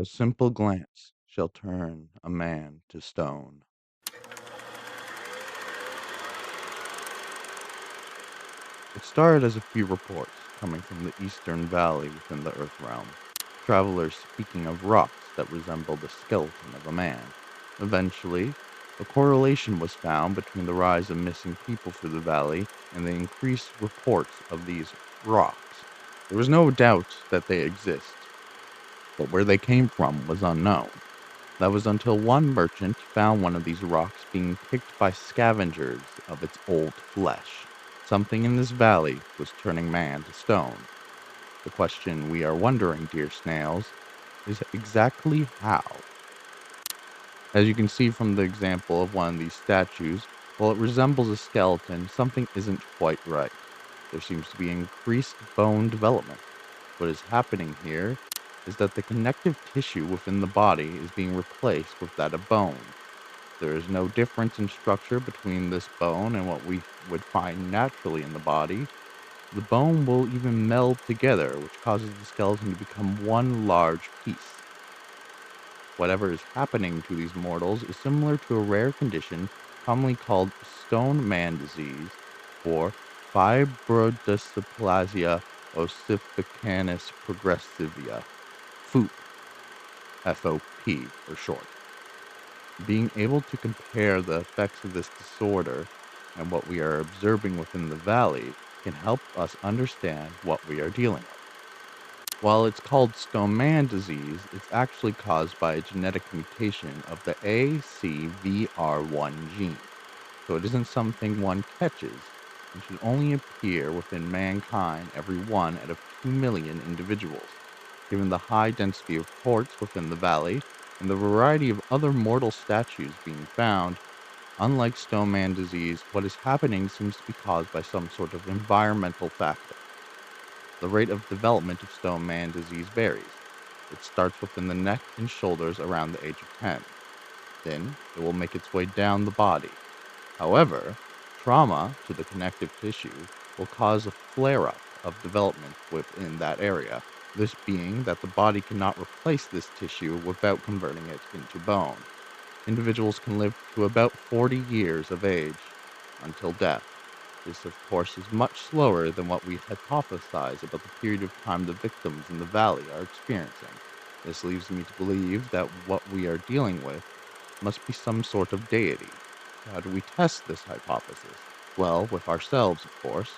A simple glance shall turn a man to stone. It started as a few reports coming from the eastern valley within the Earth realm, travelers speaking of rocks that resembled the skeleton of a man. Eventually, a correlation was found between the rise of missing people through the valley and the increased reports of these rocks. There was no doubt that they exist, but where they came from was unknown. That was until one merchant found one of these rocks being picked by scavengers of its old flesh. Something in this valley was turning man to stone. The question we are wondering, dear snails, is exactly how. As you can see from the example of one of these statues, while it resembles a skeleton, something isn't quite right. There seems to be increased bone development. What is happening here is that the connective tissue within the body is being replaced with that of bone. There is no difference in structure between this bone and what we would find naturally in the body. The bone will even meld together, which causes the skeleton to become one large piece. Whatever is happening to these mortals is similar to a rare condition commonly called stone man disease or fibrodysplasia ossificanus progressiva, FOOP, FOP for short. Being able to compare the effects of this disorder and what we are observing within the valley can help us understand what we are dealing with. While it's called Stoneman disease, it's actually caused by a genetic mutation of the ACVR1 gene. So it isn't something one catches and should only appear within mankind every 1 out of 2 million individuals. Given the high density of quartz within the valley and the variety of other mortal statues being found, unlike Stoneman disease, what is happening seems to be caused by some sort of environmental factor. The rate of development of stone man disease varies. It starts within the neck and shoulders around the age of 10. Then it will make its way down the body. However, trauma to the connective tissue will cause a flare up of development within that area. This being that the body cannot replace this tissue without converting it into bone. Individuals can live to about 40 years of age until death. This, of course, is much slower than what we hypothesize about the period of time the victims in the valley are experiencing. This leaves me to believe that what we are dealing with must be some sort of deity. So how do we test this hypothesis? Well, with ourselves, of course.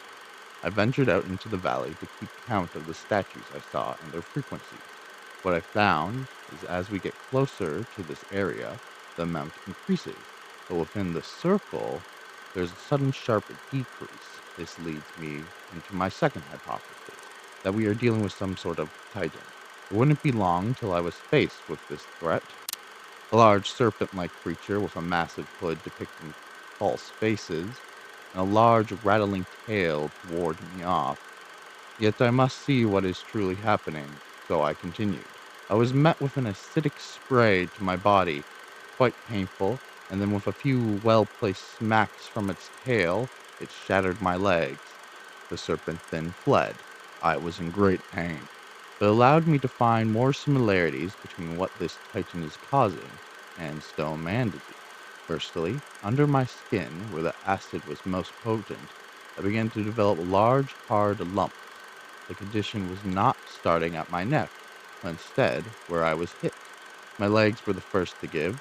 I ventured out into the valley to keep count of the statues I saw and their frequencies. What I found is as we get closer to this area, the amount increases, but within the circle, there's a sudden sharp decrease. This leads me into my second hypothesis that we are dealing with some sort of titan. It wouldn't be long till I was faced with this threat. A large serpent like creature with a massive hood depicting false faces, and a large rattling tail to ward me off. Yet I must see what is truly happening, so I continued. I was met with an acidic spray to my body, quite painful, and then with a few well placed smacks from its tail, it shattered my legs. The serpent then fled. I was in great pain, but allowed me to find more similarities between what this titan is causing and stone man disease. Firstly, under my skin, where the acid was most potent, I began to develop large, hard lumps. The condition was not starting at my neck, but instead where I was hit. My legs were the first to give.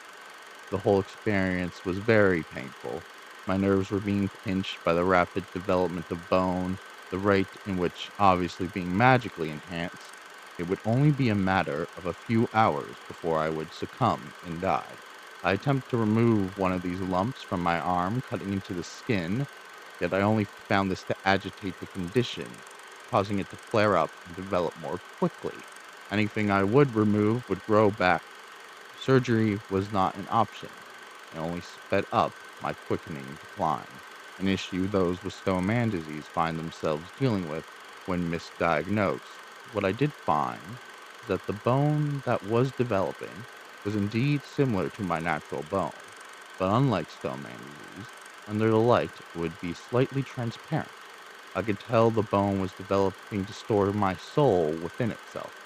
The whole experience was very painful. My nerves were being pinched by the rapid development of bone, the rate in which, obviously being magically enhanced, it would only be a matter of a few hours before I would succumb and die. I attempted to remove one of these lumps from my arm, cutting into the skin, yet I only found this to agitate the condition, causing it to flare up and develop more quickly. Anything I would remove would grow back. Surgery was not an option. It only sped up my quickening decline, an issue those with stone man disease find themselves dealing with when misdiagnosed. What I did find is that the bone that was developing was indeed similar to my natural bone, but unlike stone man disease, under the light it would be slightly transparent. I could tell the bone was developing to store my soul within itself.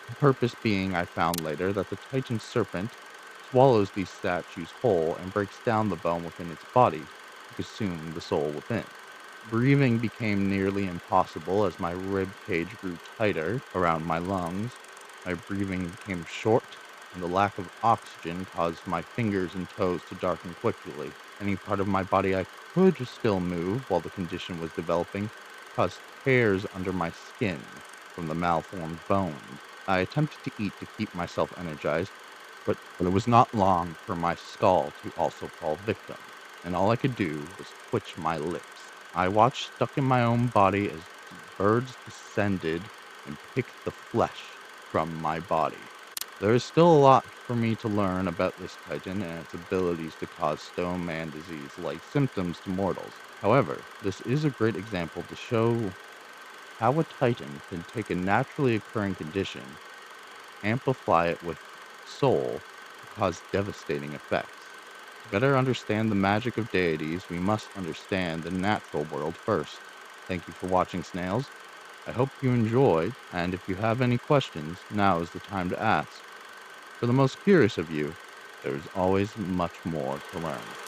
The purpose being, I found later, that the Titan serpent swallows these statues whole and breaks down the bone within its body to consume the soul within. Breathing became nearly impossible as my rib cage grew tighter around my lungs. My breathing became short, and the lack of oxygen caused my fingers and toes to darken quickly. Any part of my body I could still move while the condition was developing caused tears under my skin from the malformed bones. I attempted to eat to keep myself energized, but it was not long for my skull to also fall victim, and all I could do was twitch my lips. I watched stuck in my own body as birds descended and picked the flesh from my body. There is still a lot for me to learn about this titan and its abilities to cause stone man disease like symptoms to mortals. However, this is a great example to show how a titan can take a naturally occurring condition, amplify it with soul to cause devastating effects. To better understand the magic of deities, we must understand the natural world first. Thank you for watching, snails. I hope you enjoyed, and if you have any questions, now is the time to ask. For the most curious of you, there is always much more to learn.